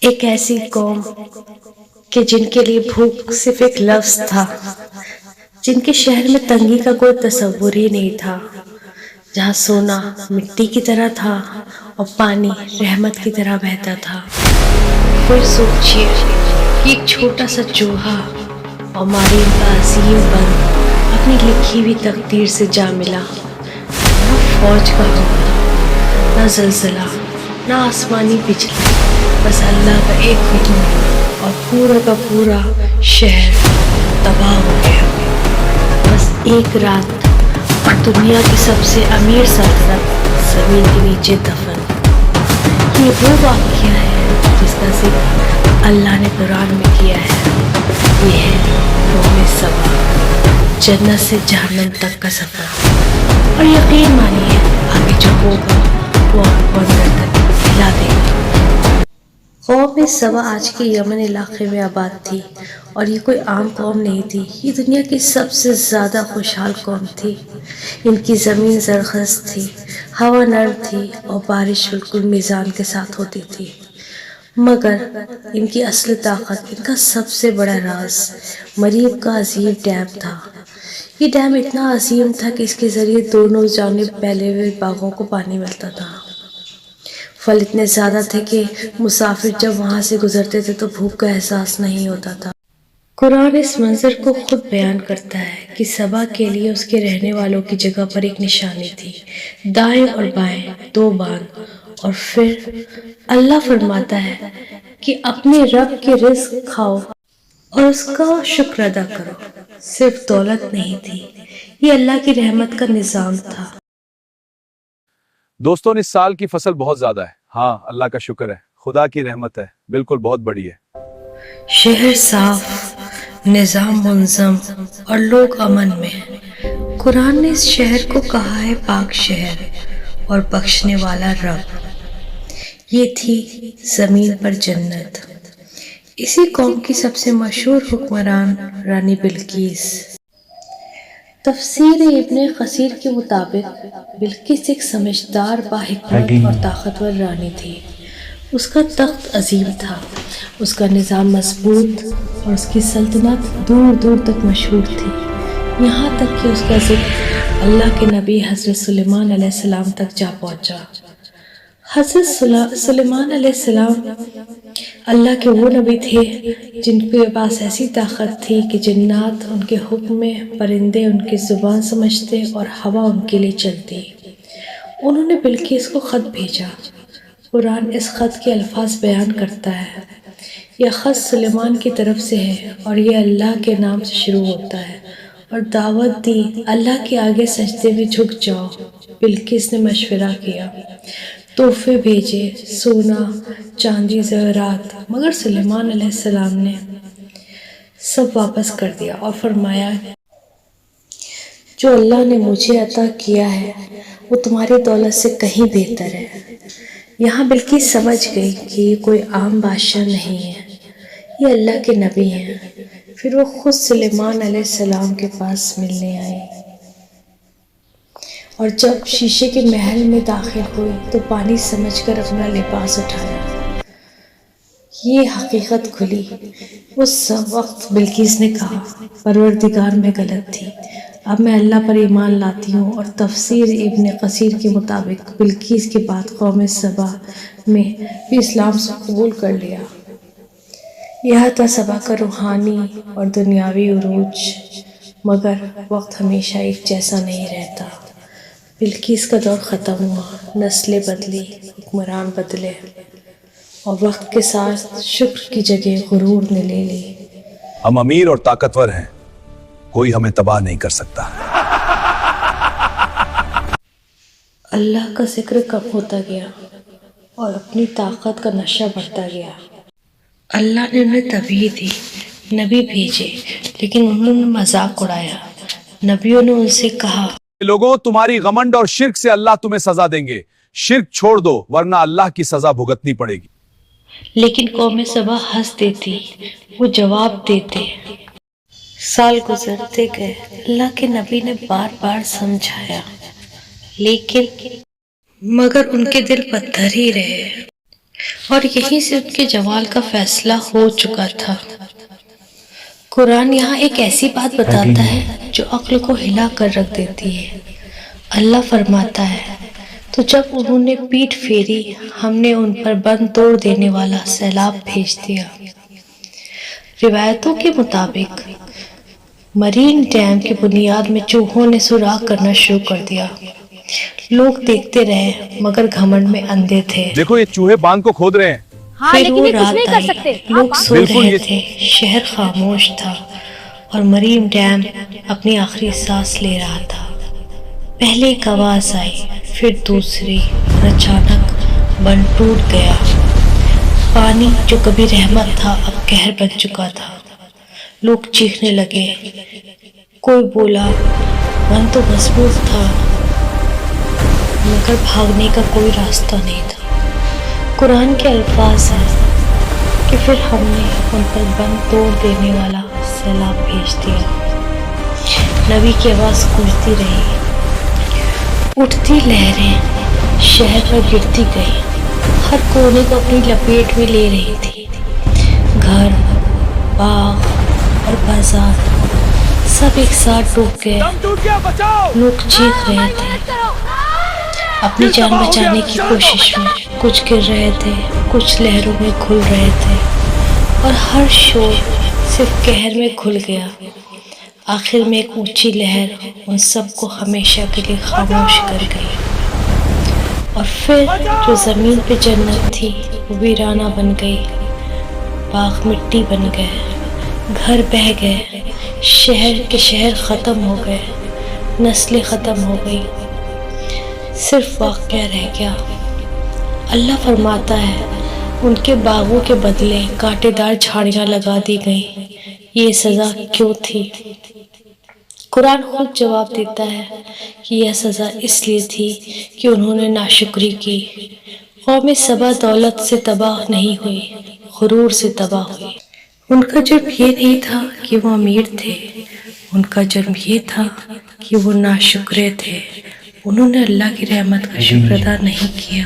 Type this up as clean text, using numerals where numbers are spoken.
ایک ایسی قوم کہ جن کے لیے بھوک صرف ایک لفظ تھا، جن کے شہر میں تنگی کا کوئی تصور ہی نہیں تھا، جہاں سونا مٹی کی طرح تھا اور پانی رحمت کی طرح بہتا تھا۔ پھر سوچئے کہ ایک چھوٹا سا چوہا اور مارین کا عظیم بند اپنی لکھی ہوئی تقدیر سے جا ملا۔ نہ فوج کا حکم، نہ زلزلہ، نہ آسمانی بجلی، بس اللہ کا ایک حکم اور پورا کا پورا شہر تباہ ہو گیا۔ بس ایک رات اور دنیا کی سب سے امیر سلطنت زمین کے نیچے دفن۔ یہ وہ واقعہ ہے جس کا ذکر اللہ نے قرآن میں کیا ہے۔ یہ ہے قوم سبا، جنت سے جہنم تک کا سفر۔ اور یقین مانیے آگے جو ہوگا وہ آپ کو اندر تک ہلا دے گا۔ قوم سبا آج کے یمن علاقے میں آباد تھی، اور یہ کوئی عام قوم نہیں تھی، یہ دنیا کی سب سے زیادہ خوشحال قوم تھی۔ ان کی زمین زرخیز تھی، ہوا نرم تھی اور بارش بالکل میزان کے ساتھ ہوتی تھی۔ مگر ان کی اصل طاقت، ان کا سب سے بڑا راز مریب کا عظیم ڈیم تھا۔ یہ ڈیم اتنا عظیم تھا کہ اس کے ذریعے دونوں جانب پھیلے ہوئے باغوں کو پانی ملتا تھا۔ پھل اتنے زیادہ تھے کہ مسافر جب وہاں سے گزرتے تھے تو بھوک کا احساس نہیں ہوتا تھا۔ قرآن اس منظر کو خود بیان کرتا ہے کہ سبا کے لیے اس کے رہنے والوں کی جگہ پر ایک نشانی تھی، دائیں اور بائیں دو باندھ، اور پھر اللہ فرماتا ہے کہ اپنے رب کے رزق کھاؤ اور اس کا شکر ادا کرو۔ صرف دولت نہیں تھی، یہ اللہ کی رحمت کا نظام تھا۔ دوستوں اس سال کی فصل بہت زیادہ ہے۔ ہاں اللہ کا شکر ہے، خدا کی رحمت ہے، بالکل بہت بڑی ہے۔ شہر صاف، نظام منظم اور لوگ امن میں۔ قرآن نے اس شہر کو کہا ہے پاک شہر اور بخشنے والا رب۔ یہ تھی زمین پر جنت۔ اسی قوم کی سب سے مشہور حکمران رانی بلقیس۔ تفسیر ابن کثیر کے مطابق بلقیس ایک سمجھدار، باحکمت اور طاقتور رانی تھی۔ اس کا تخت عظیم تھا، اس کا نظام مضبوط اور اس کی سلطنت دور دور تک مشہور تھی، یہاں تک کہ اس کا ذکر اللہ کے نبی حضرت سلیمان علیہ السلام تک جا پہنچا۔ حضرت سلیمان علیہ السلام اللہ کے وہ نبی تھے جن کے پاس ایسی طاقت تھی کہ جنات ان کے حکم میں، پرندے ان کی زبان سمجھتے اور ہوا ان کے لیے چلتی۔ انہوں نے بلقیس کو خط بھیجا۔ قرآن اس خط کے الفاظ بیان کرتا ہے۔ یہ خط سلیمان کی طرف سے ہے اور یہ اللہ کے نام سے شروع ہوتا ہے، اور دعوت دی اللہ کے آگے سجدے میں جھک جاؤ۔ بلقیس نے مشورہ کیا، تحفے بھیجے، سونا، چاندی، زیورات، مگر سلیمان علیہ السلام نے سب واپس کر دیا اور فرمایا جو اللہ نے مجھے عطا کیا ہے وہ تمہاری دولت سے کہیں بہتر ہے۔ یہاں بلقیس سمجھ گئی کہ یہ کوئی عام بادشاہ نہیں ہے، یہ اللہ کے نبی ہیں۔ پھر وہ خود سلیمان علیہ السلام کے پاس ملنے آئی، اور جب شیشے کے محل میں داخل ہوئی تو پانی سمجھ کر اپنا لباس اٹھایا۔ یہ حقیقت کھلی۔ اس وقت بلقیس نے کہا پروردگار میں غلط تھی، اب میں اللہ پر ایمان لاتی ہوں۔ اور تفسیر ابن کثیر کے مطابق بلقیس کے بعد قوم سبا میں بھی اسلام سے قبول کر لیا۔ یہ تھا سبا کا روحانی اور دنیاوی عروج، مگر وقت ہمیشہ ایک جیسا نہیں رہتا۔ بلقیس کا دور ختم ہوا، نسلیں بدلی، حکمران بدلے، اور وقت کے ساتھ شکر کی جگہ غرور نے لے لی۔ ہم امیر اور طاقتور ہیں، کوئی ہمیں تباہ نہیں کر سکتا۔ اللہ کا ذکر کم ہوتا گیا اور اپنی طاقت کا نشہ بڑھتا گیا۔ اللہ نے انہیں تبلیغ دی، نبی بھیجے، لیکن انہوں نے مذاق اڑایا۔ نبیوں نے ان سے کہا لوگوں تمہاری غمنڈ اور شرک سے اللہ تمہیں سزا دیں گے، شرک چھوڑ دو ورنہ اللہ کی سزا بھگتنی پڑے گی۔ لیکن قوم سبا ہنس دیتی، وہ جواب دیتے۔ سال گزرتے گئے، اللہ کے نبی نے بار بار سمجھایا، لیکن مگر ان کے دل پتھر ہی رہے۔ اور یہیں سے ان کے زوال کا فیصلہ ہو چکا تھا۔ قرآن یہاں ایک ایسی بات بتاتا ہے جو عقل کو ہلا کر رکھ دیتی ہے۔ اللہ فرماتا ہے، تو جب انہوں نے پیٹھ پھیری ہم نے ان پر بند توڑ دینے والا سیلاب بھیج دیا۔ روایتوں کے مطابق مرین ڈیم کی بنیاد میں چوہوں نے سوراخ کرنا شروع کر دیا۔ لوگ دیکھتے رہے مگر گھمنڈ میں اندھے تھے۔ دیکھو یہ چوہے باندھ کو کھود رہے ہیں۔ ہاں پھر لیکن وہ یہ کچھ نہیں رات کر آئی، سکتے۔ لوگ سو بالکل رہے یہ- تھے، شہر خاموش تھا اور مریم ڈیم اپنی آخری سانس لے رہا تھا۔ پہلے ایک آواز آئی، پھر دوسری، اور اچانک بند ٹوٹ گیا۔ پانی جو کبھی رحمت تھا اب قہر بن چکا تھا۔ لوگ چیخنے لگے، کوئی بولا بند تو مضبوط تھا مگر بھاگنے کا کوئی راستہ نہیں تھا۔ قرآن کے الفاظ ہیں کہ پھر ہم نے ان پر بند توڑ دینے والا سیلاب بھیج دیا۔ نبی کی آواز گونجتی رہی، اٹھتی لہریں شہر پر گرتی گئی، ہر کونے کو اپنی لپیٹ میں لے رہی تھی۔ گھر، باغ اور بازار سب ایک ساتھ ڈوب گئے۔ لوگ چیخ رہے تھے اپنی جان بچانے کی کوشش میں، کچھ گر رہے تھے، کچھ لہروں میں کھل رہے تھے، اور ہر شور صرف قہر میں کھل گیا۔ آخر میں ایک اونچی لہر ان سب کو ہمیشہ کے لیے خاموش کر گئی، اور پھر جو زمین پہ جنت تھی وہ ویرانہ بن گئی۔ باغ مٹی بن گئے، گھر بہہ گئے، شہر کے شہر ختم ہو گئے، نسلیں ختم ہو گئی، صرف واقعہ رہ گیا۔ اللہ فرماتا ہے، ان کے باغوں کے بدلے کانٹے دار جھاڑیاں لگا دی گئیں۔ یہ سزا کیوں تھی؟ قرآن خود جواب دیتا ہے کہ یہ سزا اس لیے تھی کہ انہوں نے ناشکری کی۔ قوم سبا دولت سے تباہ نہیں ہوئی، غرور سے تباہ ہوئی۔ ان کا جرم یہ نہیں تھا کہ وہ امیر تھے، ان کا جرم یہ تھا کہ وہ ناشکرے تھے۔ انہوں نے اللہ کی رحمت کا شکر ادا نہیں کیا۔